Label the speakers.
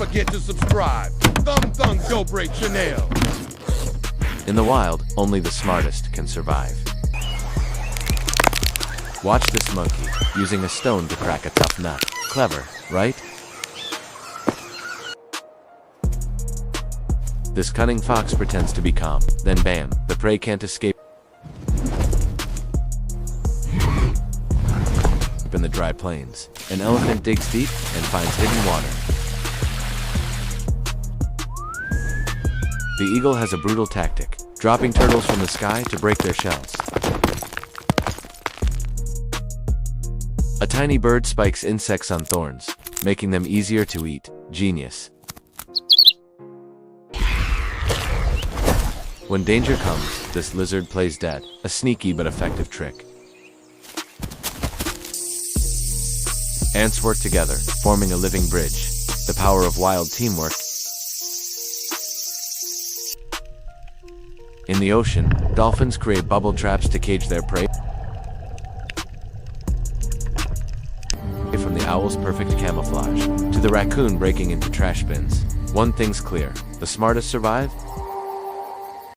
Speaker 1: forget to subscribe. Thumb, don't break Chanel.
Speaker 2: In the wild, only the smartest can survive. Watch this monkey, using a stone to crack a tough nut. Clever, right? This cunning fox pretends to be calm, then bam, the prey can't escape. In the dry plains, an elephant digs deep and finds hidden water. The eagle has a brutal tactic, dropping turtles from the sky to break their shells. A tiny bird spikes insects on thorns, making them easier to eat. Genius. When danger comes, this lizard plays dead, a sneaky but effective trick. Ants work together, forming a living bridge. The power of wild teamwork. In the ocean, dolphins create bubble traps to cage their prey. From the owl's perfect camouflage to the raccoon breaking into trash bins, one thing's clear: the smartest survive,